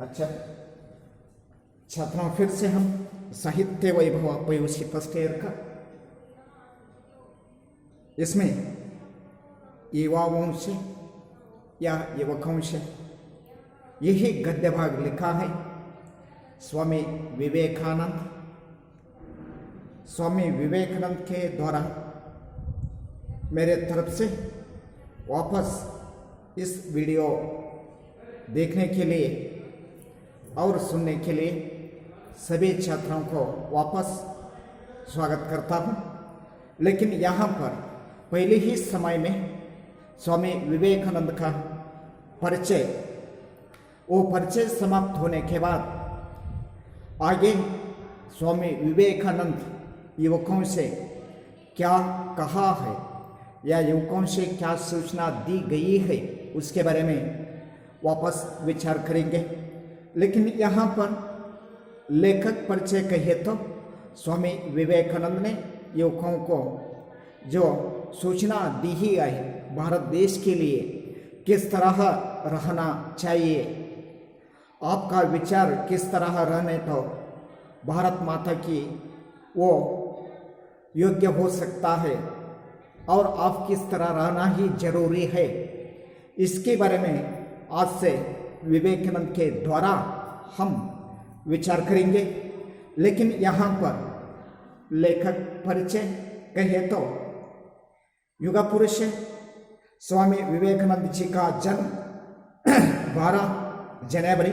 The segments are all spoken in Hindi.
अच्छा छात्रों, फिर से हम साहित्य वैभव पीयूसी फर्स्ट ईयर का इसमें युवाओं से या युवकों से यही गद्य भाग लिखा है स्वामी विवेकानंद। स्वामी विवेकानंद के द्वारा मेरे तरफ से वापस इस वीडियो देखने के लिए और सुनने के लिए सभी छात्रों को वापस स्वागत करता हूँ। लेकिन यहाँ पर पहले ही समय में स्वामी विवेकानंद का परिचय, वो परिचय समाप्त होने के बाद आगे स्वामी विवेकानंद युवकों से क्या कहा है या युवकों से क्या सूचना दी गई है उसके बारे में वापस विचार करेंगे। लेकिन यहाँ पर लेखक परिचय कहिए तो स्वामी विवेकानंद ने युवकों को जो सूचना दी ही है भारत देश के लिए किस तरह रहना चाहिए, आपका विचार किस तरह रहने तो भारत माता की वो योग्य हो सकता है और आप किस तरह रहना ही जरूरी है, इसके बारे में आज से विवेकानंद के द्वारा हम विचार करेंगे। लेकिन यहाँ पर लेखक परिचय कहे तो युग पुरुष स्वामी विवेकानंद जी का जन्म 12 जनवरी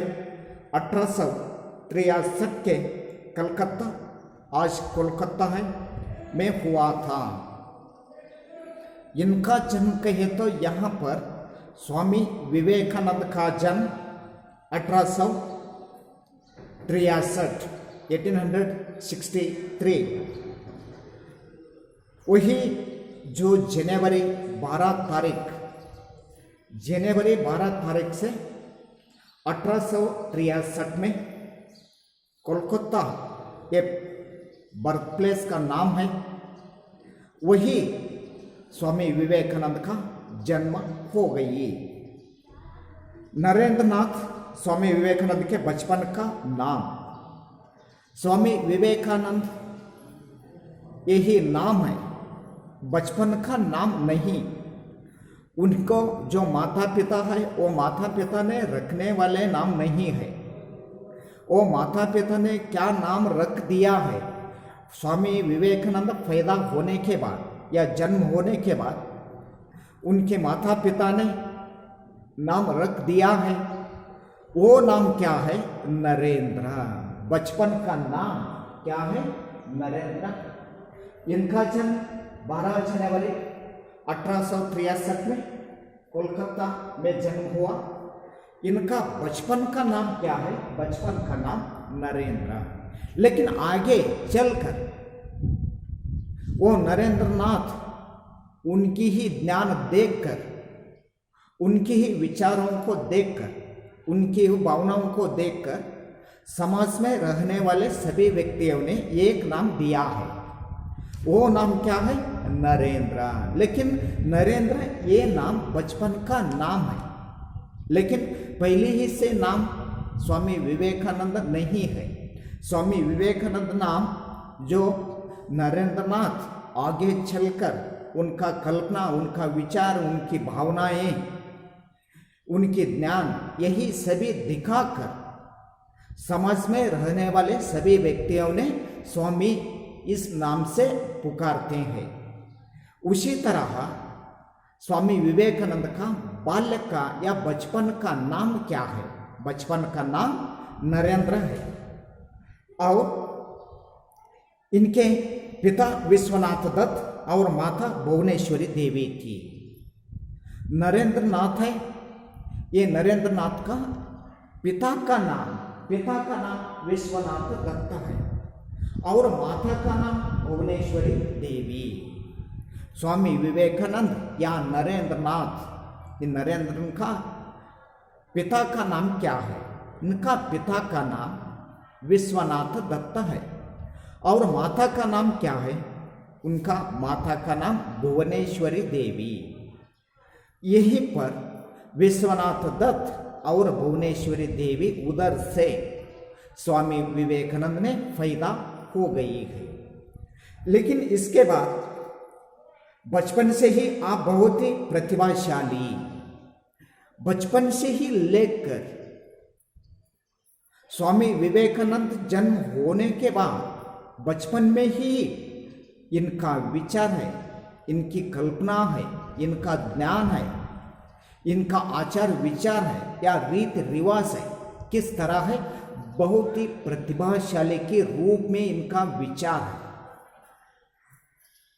1863 के कलकत्ता, आज कोलकाता है, में हुआ था। इनका जन्म कहे तो यहाँ पर स्वामी विवेकानंद का जन्म 1863 वही जो जनवरी 12 तारीख से 1863 में कोलकाता ये बर्थ प्लेस का नाम है, वही स्वामी विवेकानंद का जन्म हो गई। नरेंद्रनाथ स्वामी विवेकानंद के बचपन का नाम, स्वामी विवेकानंद यही नाम है, बचपन का नाम नहीं। उनको जो माता पिता है वो माता पिता ने रखने वाले नाम नहीं है, वो माता पिता ने क्या नाम रख दिया है, स्वामी विवेकानंद पैदा होने के बाद या जन्म होने के बाद उनके माता पिता ने नाम रख दिया है, वो नाम क्या है? नरेंद्र। बचपन का नाम क्या है? नरेंद्र। इनका जन्म 12 जनवरी 1863 में कोलकाता में जन्म हुआ। इनका बचपन का नाम क्या है? बचपन का नाम नरेंद्र। लेकिन आगे चलकर वो नरेंद्रनाथ उनकी ही ज्ञान देखकर, उनके ही विचारों को देखकर, उनकी ही भावनाओं को देखकर समाज में रहने वाले सभी व्यक्तियों ने एक नाम दिया है, वो नाम क्या है? नरेंद्र। लेकिन नरेंद्र ये नाम बचपन का नाम है, लेकिन पहले ही से नाम स्वामी विवेकानंद नहीं है। स्वामी विवेकानंद नाम जो नरेंद्रनाथ आगे चलकर उनका कल्पना, उनका विचार, उनकी भावनाएं, उनके ज्ञान, यही सभी दिखाकर समाज में रहने वाले सभी व्यक्तियों ने स्वामी इस नाम से पुकारते हैं। उसी तरह स्वामी विवेकानंद का बाल्य का या बचपन का नाम क्या है? बचपन का नाम नरेंद्र है और इनके पिता विश्वनाथ दत्त और माता भुवनेश्वरी देवी थी। नरेंद्रनाथ है, ये नरेंद्रनाथ का पिता का नाम विश्वनाथ दत्त है और माता का नाम भुवनेश्वरी देवी। स्वामी विवेकानंद या नरेंद्रनाथ, नरेंद्र का पिता का नाम क्या है? इनका पिता का नाम विश्वनाथ दत्त है और माता का नाम क्या है? उनका माता का नाम भुवनेश्वरी देवी। यहीं पर विश्वनाथ दत्त और भुवनेश्वरी देवी उधर से स्वामी विवेकानंद ने पैदा हो गई है। लेकिन इसके बाद बचपन से ही आप बहुत ही प्रतिभाशाली, बचपन से ही लेकर स्वामी विवेकानंद जन्म होने के बाद बचपन में ही इनका विचार है, इनकी कल्पना है, इनका ज्ञान है, इनका आचार विचार है या रीति रिवाज है, किस तरह है, बहुत ही प्रतिभाशाली के रूप में इनका विचार है।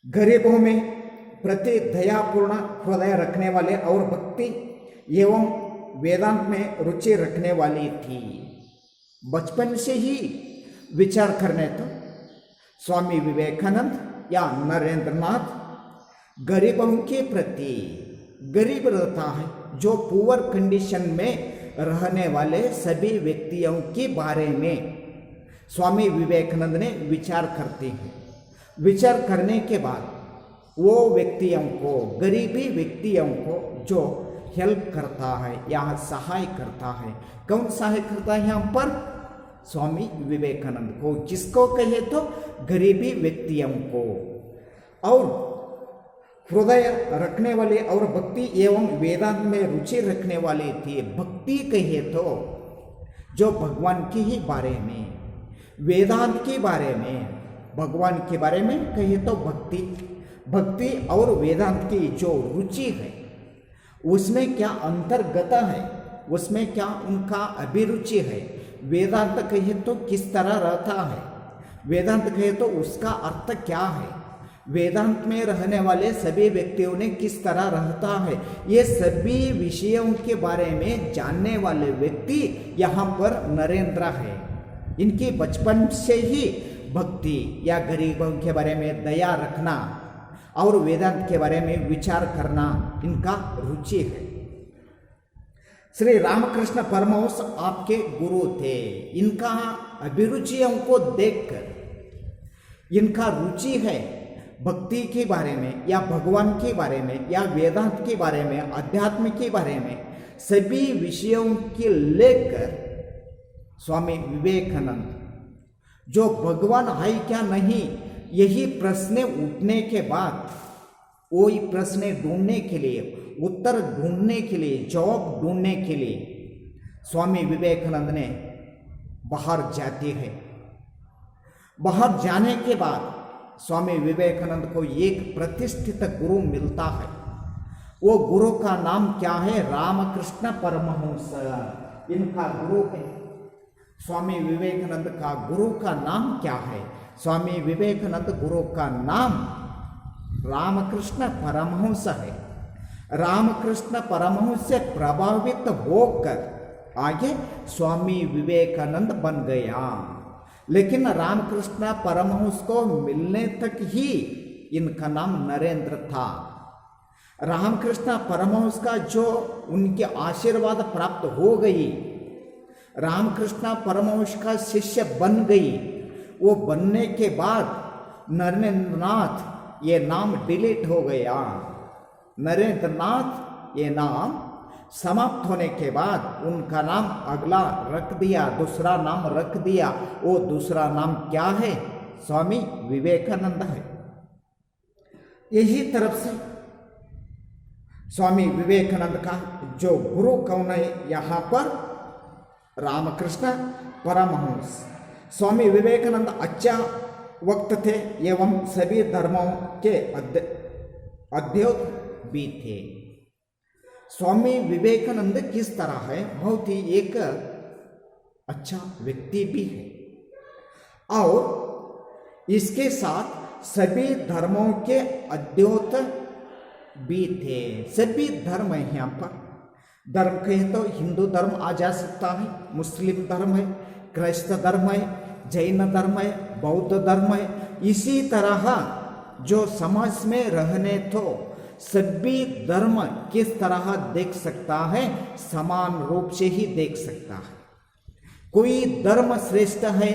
गरीबों में प्रति दयापूर्ण हृदय रखने वाले और भक्ति एवं वेदांत में रुचि रखने वाली थी। बचपन से ही विचार करने तो स्वामी विवेकानंद या नरेंद्रनाथ गरीबों के प्रति, गरीब रहता है जो पुअर कंडीशन में रहने वाले सभी व्यक्तियों के बारे में स्वामी विवेकानंद ने विचार करते हैं। विचार करने के बाद वो व्यक्तियों को, गरीबी व्यक्तियों को जो हेल्प करता है या सहाय करता है, कौन सहाय करता है यहाँ पर? स्वामी विवेकानंद को। किसको कहे तो गरीबी व्यक्तियों को। और हृदय रखने वाले और भक्ति एवं वेदांत में रुचि रखने वाले थे। भक्ति कहे तो जो भगवान के ही बारे में, वेदांत के बारे में, भगवान के बारे में कहे तो भक्ति, भक्ति और वेदांत की जो रुचि है उसमें क्या अंतर्गत है, उसमें क्या उनका अभिरुचि है। वेदांत कहे तो किस तरह रहता है, वेदांत कहे तो उसका अर्थ क्या है, वेदांत में रहने वाले सभी व्यक्तियों ने किस तरह रहता है, ये सभी विषयों के बारे में जानने वाले व्यक्ति यहाँ पर नरेंद्र है। इनकी बचपन से ही भक्ति या गरीबों के बारे में दया रखना और वेदांत के बारे में विचार करना इनका रुचि है। श्री रामकृष्ण परमहंस आपके गुरु थे। इनका अभिरुचियों को देखकर इनका रुचि है भक्ति के बारे में या भगवान के बारे में या वेदांत के बारे में, अध्यात्म के बारे में, सभी विषयों के लेकर स्वामी विवेकानंद जो भगवान है क्या नहीं, यही प्रश्न उठने के बाद वही प्रश्न ढूंढने के लिए, उत्तर ढूंढने के लिए, जवाब ढूंढने के लिए स्वामी विवेकानंद ने बाहर जाते हैं। बाहर जाने के बाद स्वामी विवेकानंद को एक प्रतिष्ठित गुरु मिलता है। वो गुरु का नाम क्या है? रामकृष्ण परमहंस इनका गुरु है। स्वामी विवेकानंद का गुरु का नाम क्या है? स्वामी विवेकानंद गुरु का नाम रामकृष्ण परमहंस है। रामकृष्ण परमहंस से प्रभावित होकर आगे स्वामी विवेकानंद बन गया। लेकिन रामकृष्ण परमहंस को मिलने तक ही इनका नाम नरेंद्र था। रामकृष्ण परमहंस का जो उनके आशीर्वाद प्राप्त हो गई, रामकृष्ण परमहंस का शिष्य बन गई, वो बनने के बाद नरेंद्रनाथ ये नाम डिलीट हो गया। नरेंद्रनाथ ये नाम समाप्त होने के बाद उनका नाम अगला रख दिया, दूसरा नाम रख दिया। वो दूसरा नाम क्या है? स्वामी विवेकानंद है। यही तरफ से स्वामी विवेकानंद का जो गुरु कौन है यहाँ पर? रामकृष्ण परमहंस। स्वामी विवेकानंद अच्छा वक्त थे एवं सभी धर्मों के अध्येता भी थे। स्वामी विवेकानंद किस तरह है? बहुत ही एक अच्छा व्यक्ति भी है और इसके साथ सभी धर्मों के अध्येता भी थे। सभी धर्म है यहाँ पर। धर्म कहे तो हिंदू धर्म आ जा सकता है, मुस्लिम धर्म है, क्राइस्त धर्म है, जैन धर्म है, बौद्ध धर्म है। इसी तरह जो समाज में रहने तो सभी धर्म किस तरह देख सकता है? समान रूप से ही देख सकता है। कोई धर्म श्रेष्ठ है,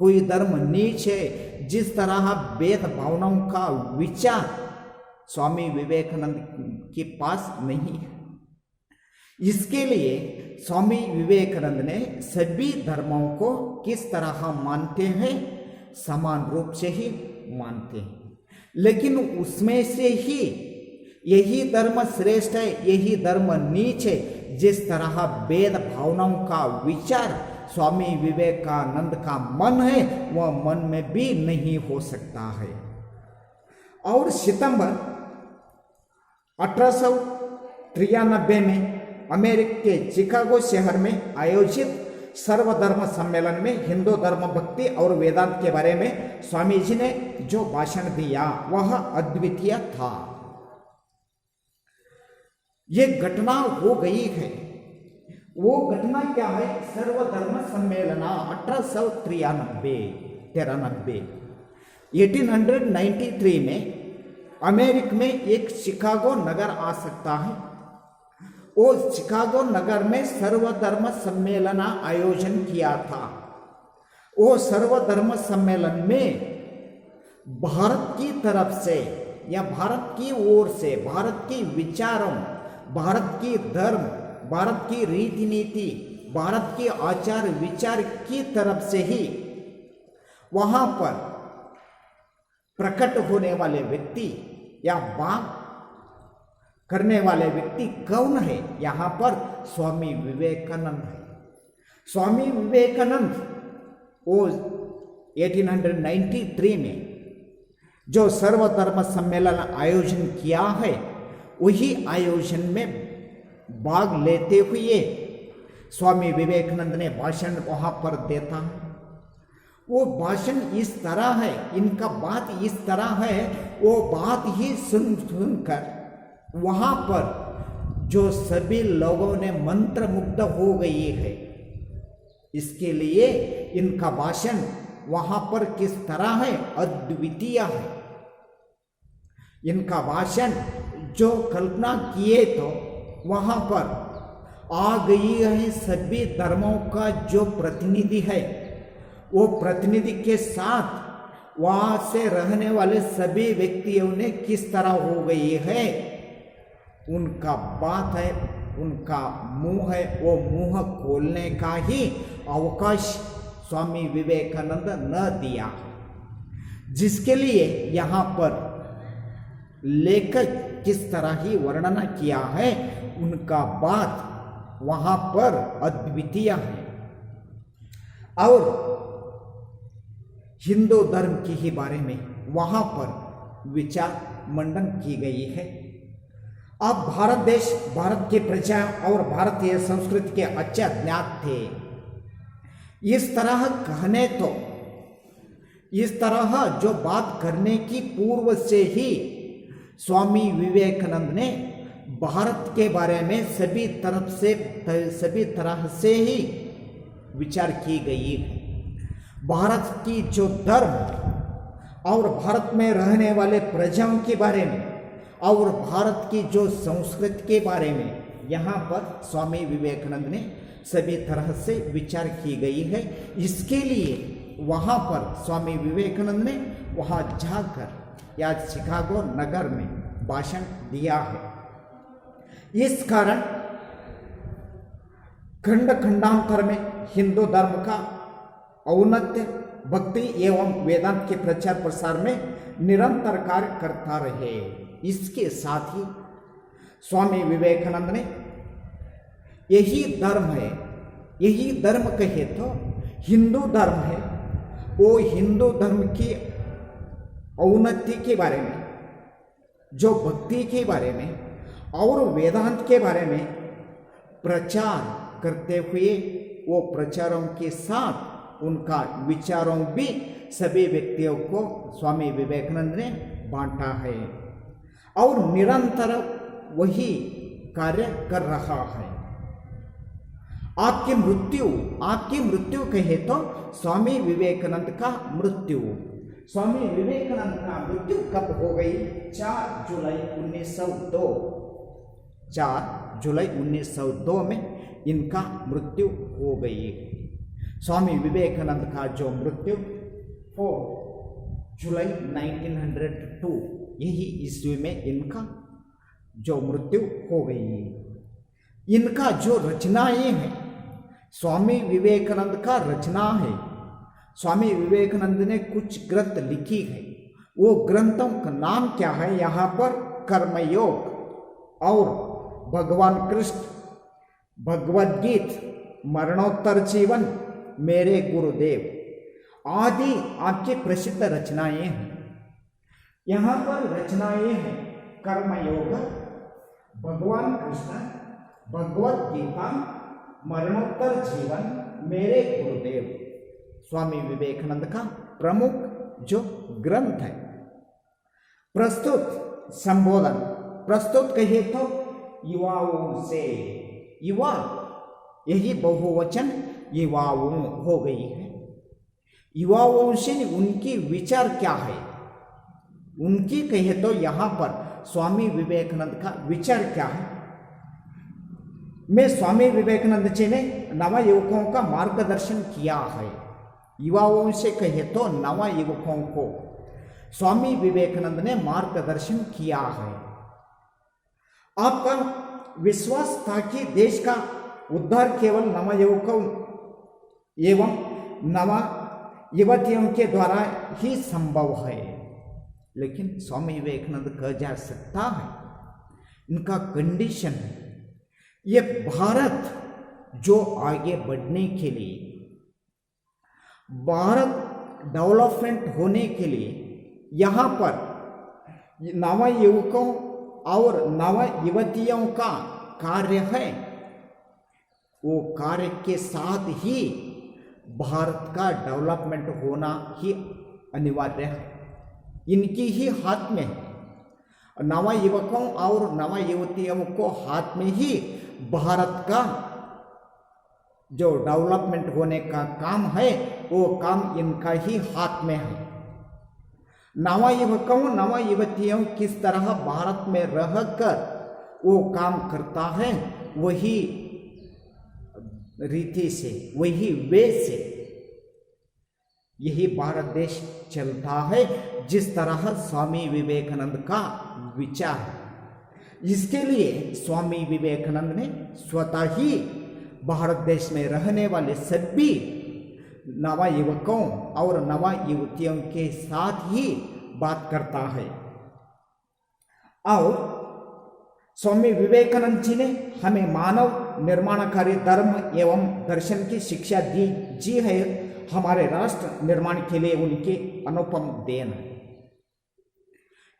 कोई धर्म नीच है। जिस तरह भेद भावनाओं का विचार स्वामी विवेकानंद के पास नहीं है। इसके लिए स्वामी विवेकानंद ने सभी धर्मों को किस तरह मानते हैं, समान रूप से ही मानते हैं, लेकिन उसमें से ही यही धर्म श्रेष्ठ है, यही धर्म नीच है, जिस तरह भेद भावनाओं का विचार स्वामी विवेकानंद का मन है वह मन में भी नहीं हो सकता है। और सितंबर 1893 में अमेरिका के चिकागो शहर में आयोजित सर्वधर्म सम्मेलन में हिंदू धर्म भक्ति और वेदांत के बारे में स्वामी जी ने जो भाषण दिया वह अद्वितीय था। यह घटना हो गई है, वो घटना क्या है? सर्वधर्म सम्मेलन 1893 में अमेरिका में एक शिकागो नगर आ सकता है। वो शिकागो नगर में सर्वधर्म सम्मेलन आयोजन किया था। वो सर्वधर्म सम्मेलन में भारत की तरफ से या भारत की ओर से भारत की विचारों, भारत की धर्म, भारत की रीति नीति, भारत के आचार विचार की तरफ से ही वहां पर प्रकट होने वाले व्यक्ति या बात करने वाले व्यक्ति कौन है? यहां पर स्वामी विवेकानंद है। स्वामी विवेकानंद वो 1893 में जो सर्वधर्म सम्मेलन आयोजन किया है वही आयोजन में भाग लेते हुए स्वामी विवेकानंद ने भाषण वहां पर देता है। वो भाषण इस तरह है, इनका बात इस तरह है, वो बात ही सुनकर वहां पर जो सभी लोगों ने मंत्रमुग्ध हो गई है। इसके लिए इनका भाषण वहां पर किस तरह है? अद्वितीय है। इनका भाषण जो कल्पना किए तो वहां पर आ गई है सभी धर्मों का जो प्रतिनिधि है, वो प्रतिनिधि के साथ वहां से रहने वाले सभी व्यक्तियों ने किस तरह हो गई है, उनका बात है, उनका मुंह है, वो मुंह खोलने का ही अवकाश स्वामी विवेकानंद न दिया, जिसके लिए यहाँ पर लेखक किस तरह ही वर्णन किया है, उनका बात वहां पर अद्वितीय है। और हिंदू धर्म की ही बारे में वहां पर विचार मंडन की गई है। अब भारत देश, भारत की प्रजा और भारतीय संस्कृति के अच्छे ज्ञात थे। इस तरह कहने तो इस तरह जो बात करने की पूर्व से ही स्वामी विवेकानंद ने भारत के बारे में सभी तरह से ही विचार की गई है। भारत की जो धर्म और भारत में रहने वाले प्रजाओं के बारे में और भारत की जो संस्कृति के बारे में यहाँ पर स्वामी विवेकानंद ने सभी तरह से विचार की गई है। इसके लिए वहाँ पर स्वामी विवेकानंद ने वहाँ जाकर या शिकागो नगर में भाषण दिया है। इस कारण खंड खंडांतर में हिंदू धर्म का औन्नत्य, भक्ति एवं वेदांत के प्रचार प्रसार में निरंतर कार्य करता रहे। इसके साथ ही स्वामी विवेकानंद ने यही धर्म है, यही धर्म कहे तो हिंदू धर्म है, वो हिंदू धर्म की औन्नति के बारे में, जो भक्ति के बारे में और वेदांत के बारे में प्रचार करते हुए वो प्रचारों के साथ उनका विचारों भी सभी व्यक्तियों को स्वामी विवेकानंद ने बांटा है और निरंतर वही कार्य कर रहा है। आपकी मृत्यु कहे तो स्वामी विवेकानंद का मृत्यु, स्वामी विवेकानंद का मृत्यु कब हो गई? 4 जुलाई 1902, 4 जुलाई 1902 में इनका मृत्यु हो गई। स्वामी विवेकानंद का जो मृत्यु 4 जुलाई 1902 यही ईस्वी में इनका जो मृत्यु हो गई। इनका जो रचनाएं हैं, स्वामी विवेकानंद का रचना है। स्वामी विवेकानंद ने कुछ ग्रंथ लिखी है। वो ग्रंथों का नाम क्या है? यहाँ पर कर्मयोग और भगवान कृष्ण, भगवद गीत, मरणोत्तर जीवन, मेरे गुरुदेव आदि आपकी प्रसिद्ध रचनाएं हैं। यहाँ पर रचनाएं हैं कर्मयोग, भगवान कृष्ण, भगवद गीता, मरणोत्तर जीवन, मेरे गुरुदेव, स्वामी विवेकानंद का प्रमुख जो ग्रंथ है। प्रस्तुत संबोधन, प्रस्तुत कहिए तो युवाओं से, युवा यही बहुवचन युवाओं हो गई है। युवाओं से उनकी विचार क्या है, उनकी कहिए तो यहाँ पर स्वामी विवेकानंद का विचार क्या है। मैं स्वामी विवेकानंद जी ने नव युवकों का मार्गदर्शन किया है। युवाओं से कहे तो नव युवकों को स्वामी विवेकानंद ने मार्गदर्शन किया है। आपका विश्वास था कि देश का उद्धार केवल नव युवकों एवं नव युवतियों के द्वारा ही संभव है, लेकिन स्वामी विवेकानंद कह जा सकता है, इनका कंडीशन है, ये भारत जो आगे बढ़ने के लिए, भारत डेवलपमेंट होने के लिए यहाँ पर नव युवकों और नव युवतियों का कार्य है। वो कार्य के साथ ही भारत का डेवलपमेंट होना ही अनिवार्य है, इनकी ही हाथ में है। नव युवकों और नव युवतियों को हाथ में ही भारत का जो डेवलपमेंट होने का काम है, वो काम इनका ही हाथ में है। नव युवकों नव युवतियों किस तरह भारत में रहकर वो काम करता है, वही रीति से, वही वे से यही भारत देश चलता है, जिस तरह स्वामी विवेकानंद का विचार है। इसके लिए स्वामी विवेकानंद ने स्वतः ही भारत देश में रहने वाले सभी नव युवकों और नव युवतियों के साथ ही बात करता है। और स्वामी विवेकानंद जी ने हमें मानव निर्माणकारी धर्म एवं दर्शन की शिक्षा दी है। हमारे राष्ट्र निर्माण के लिए उनकी अनुपम देन है।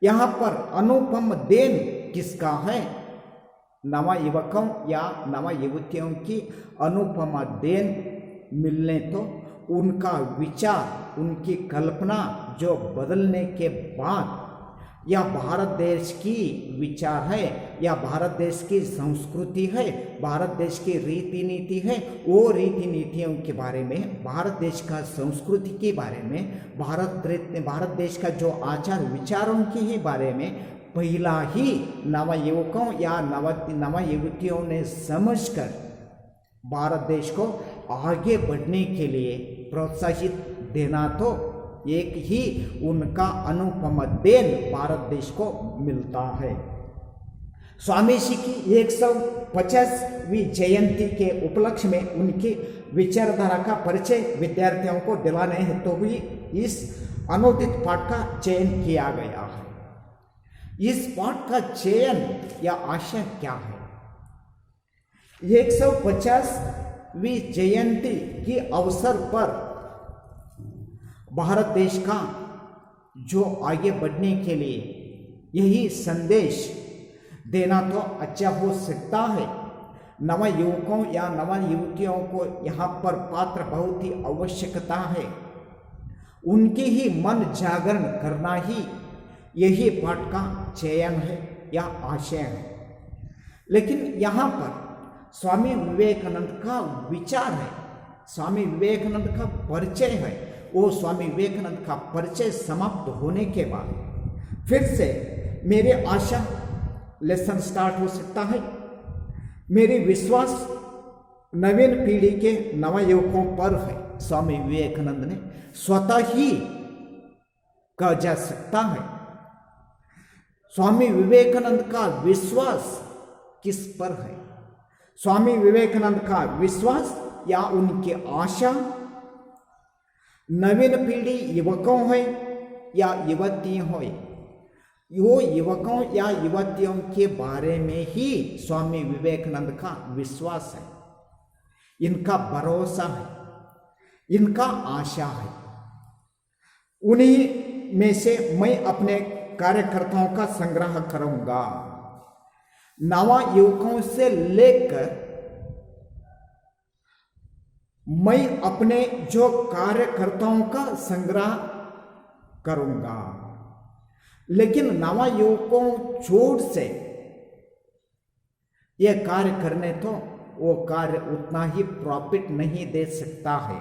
यहाँ पर अनुपम देन किसका है? नव युवकों या नव युवतियों की अनुपम देन मिलने तो उनका विचार, उनकी कल्पना जो बदलने के बाद, या भारत देश की विचार है, या भारत देश की संस्कृति है, भारत देश की रीति नीति है, वो रीति नीतियों के बारे में, भारत देश का संस्कृति के बारे में, भारत देश का जो आचार विचारों के ही बारे में पहला ही नव युवकों या नव युवतियों ने समझकर भारत देश को आगे बढ़ने के लिए प्रोत्साहित देना तो एक ही उनका अनुपम देन भारत देश को मिलता है। स्वामी जी की 150वीं जयंती के उपलक्ष्य में उनकी विचारधारा का परिचय विद्यार्थियों को दिलाने हेतु हुई इस अनुदित पाठ का चयन किया गया है। इस पाठ का चयन या आशय क्या है? 150वीं जयंती के अवसर पर भारत देश का जो आगे बढ़ने के लिए यही संदेश देना तो अच्छा हो सकता है। नव युवकों या नव युवतियों को यहाँ पर पात्र बहुत ही आवश्यकता है। उनके ही मन जागरण करना ही यही पाठ का चयन है या आशय है। लेकिन यहाँ पर स्वामी विवेकानंद का विचार है, स्वामी विवेकानंद का परिचय है। वो स्वामी विवेकानंद का परिचय समाप्त होने के बाद फिर से मेरे आशा लेसन स्टार्ट हो सकता है। मेरी विश्वास नवीन पीढ़ी के नव युवकों पर है। स्वामी विवेकानंद ने स्वतः ही कहा जा सकता है। स्वामी विवेकानंद का विश्वास किस पर है? स्वामी विवेकानंद का विश्वास या उनकी आशा नवीन पीढ़ी युवकों है या युवतियों है, वो युवकों या युवतियों के बारे में ही स्वामी विवेकानंद का विश्वास है, इनका भरोसा है, इनका आशा है। उन्हीं में से मैं अपने कार्यकर्ताओं का संग्रह करूंगा। नवा युवकों से लेकर मैं अपने जो कार्यकर्ताओं का संग्रह करूंगा, लेकिन नवा युवकों छोड़ से यह कार्य करने तो वो कार्य उतना ही प्रॉफिट नहीं दे सकता है।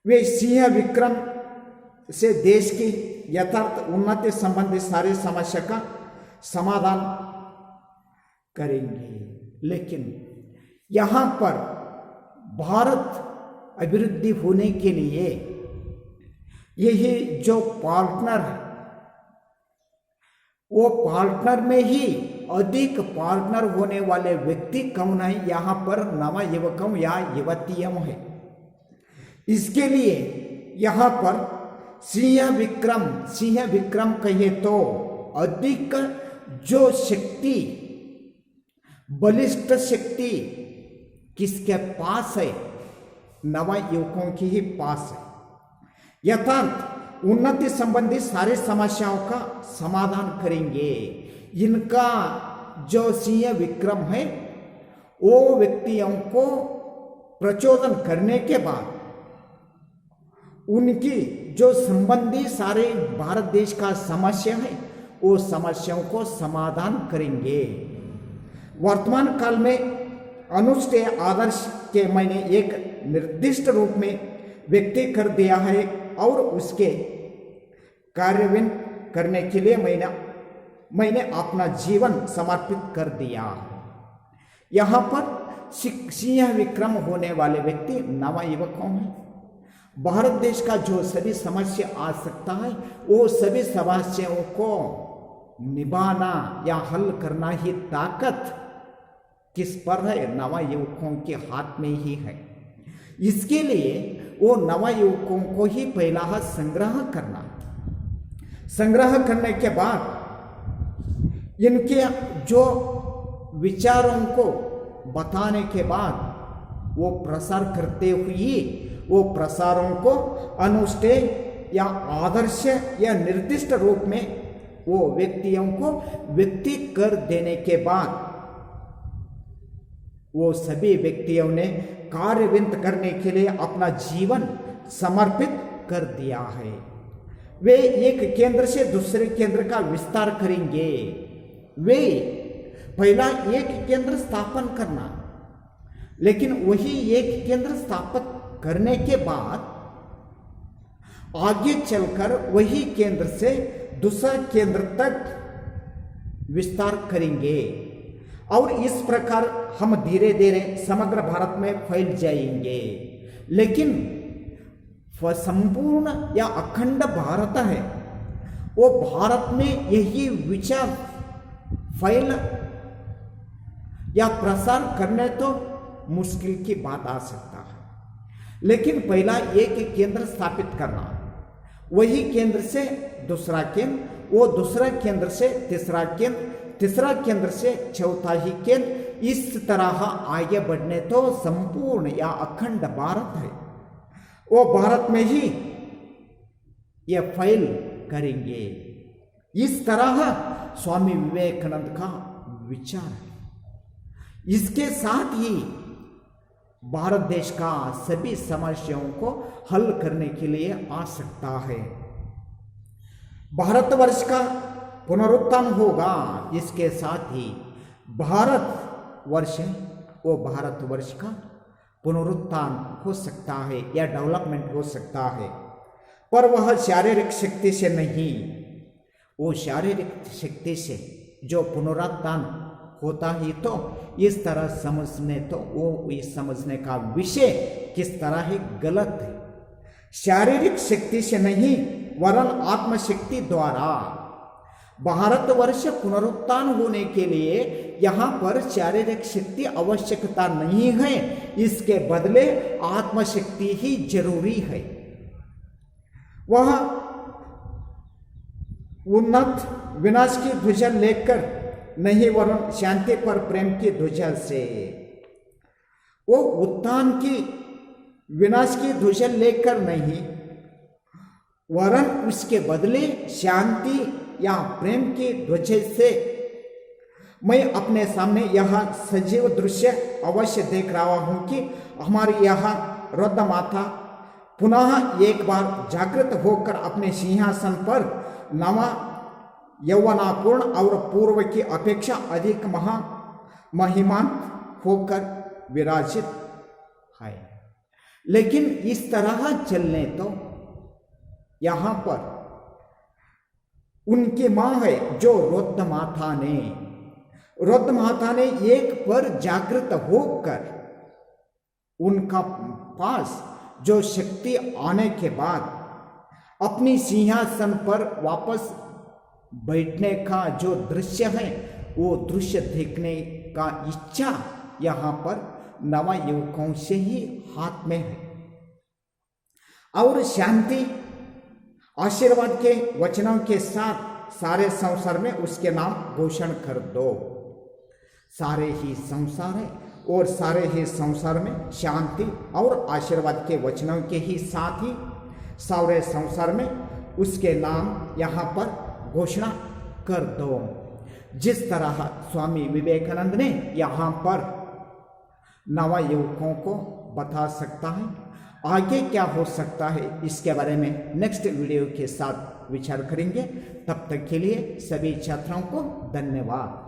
वे सिंह विक्रम से देश की यथार्थ उन्नति संबंधी सारी समस्या का समाधान करेंगे, लेकिन यहाँ पर भारत अभिवृद्धि होने के लिए यही जो पार्टनर है, वो पार्टनर में ही अधिक पार्टनर होने वाले व्यक्ति कौन है, यहाँ पर नवा युवकों या युवतियों है। इसके लिए यहाँ पर सिंह विक्रम कहे तो अधिक जो शक्ति, बलिष्ठ शक्ति किसके पास है? नवा युवकों के ही पास है। यथार्थ उन्नति संबंधी सारी समस्याओं का समाधान करेंगे। इनका जो सिंह विक्रम है, वो व्यक्तियों को प्रचोदन करने के बाद उनकी जो संबंधी सारे भारत देश का समस्या है, वो समस्याओं को समाधान करेंगे। वर्तमान काल में अनुष्ठेय आदर्श के मैंने एक निर्दिष्ट रूप में व्यक्त कर दिया है और उसके कार्यान्वयन करने के लिए मैंने अपना जीवन समर्पित कर दिया। यहाँ पर सिंह विक्रम होने वाले व्यक्ति नवा युवकों हैं। भारत देश का जो सभी समस्या आ सकता है, वो सभी समस्याओं को निभाना या हल करना ही ताकत किस पर है? नवा युवकों के हाथ में ही है। इसके लिए वो नवा युवकों को ही पहला हाथ संग्रह करने के बाद इनके जो विचारों को बताने के बाद वो प्रसार करते हुए वो प्रसारों को अनुष्ठेय या आदर्श या निर्दिष्ट रूप में वो व्यक्तियों को व्यक्ति कर देने के बाद वो सभी व्यक्तियों ने कार्यान्वित करने के लिए अपना जीवन समर्पित कर दिया है। वे एक केंद्र से दूसरे केंद्र का विस्तार करेंगे। वे पहला एक केंद्र स्थापन करना, लेकिन वही एक केंद्र स्थापित करने के बाद आगे चलकर वही केंद्र से दूसरा केंद्र तक विस्तार करेंगे और इस प्रकार हम धीरे धीरे समग्र भारत में फैल जाएंगे। लेकिन संपूर्ण या अखंड भारत है, वो भारत में यही विचार फैल या प्रसार करने तो मुश्किल की बात आ सकता है। लेकिन पहला एक केंद्र स्थापित करना, वही केंद्र से दूसरा केंद्र, वो दूसरा केंद्र से तीसरा केंद्र, तीसरा केंद्र से चौथा ही केंद्र, इस तरह आगे बढ़ने तो संपूर्ण या अखंड भारत है, वो भारत में ही ये फैल करेंगे। इस तरह स्वामी विवेकानंद का विचार है। इसके साथ ही भारत देश का सभी समस्याओं को हल करने के लिए आ सकता है। भारतवर्ष का पुनरुत्थान होगा। इसके साथ ही भारत वर्ष है, वो भारतवर्ष का पुनरुत्थान हो सकता है या डेवलपमेंट हो सकता है, पर वह शारीरिक शक्ति से नहीं, वो शारीरिक शक्ति से जो पुनरुत्थान होता ही तो इस तरह समझने तो वो इस समझने का विषय किस तरह है गलत है। शारीरिक शक्ति से नहीं वरन आत्मशक्ति द्वारा भारतवर्ष पुनरुत्थान होने के लिए यहाँ पर शारीरिक शक्ति आवश्यकता नहीं है, इसके बदले आत्मशक्ति ही जरूरी है। वह उन्नत विनाश की ध्वजा लेकर नहीं, वरन शांति पर प्रेम की ध्वजा से। वो उत्थान की विनाश की ध्वजा लेकर नहीं, वरन उसके बदले शांति या प्रेम की ध्वजा से। मैं अपने सामने यह सजीव दृश्य अवश्य देख रहा हूं कि हमारी यह वृद्ध माता पुनः एक बार जागृत होकर अपने सिंहासन पर नवा यौवनापूर्ण और पूर्व की अपेक्षा अधिक महिमान होकर विराजित है। लेकिन इस तरह चलने तो यहाँ पर उनकी माँ है जो वृद्ध माता ने एक पर जागृत होकर उनका पास जो शक्ति आने के बाद अपनी सिंहासन पर वापस बैठने का जो दृश्य है, वो दृश्य देखने का इच्छा यहाँ पर नवा युवकों से ही हाथ में है। और शांति आशीर्वाद के वचनों के साथ सारे संसार में उसके नाम घोषण कर दो। सारे ही संसार है और सारे ही संसार में शांति और आशीर्वाद के वचनों के ही साथ ही सारे संसार में उसके नाम यहाँ पर घोषणा कर दो। जिस तरह स्वामी विवेकानंद ने यहाँ पर नवा युवकों को बता सकता है, आगे क्या हो सकता है, इसके बारे में नेक्स्ट वीडियो के साथ विचार करेंगे। तब तक के लिए सभी छात्रों को धन्यवाद।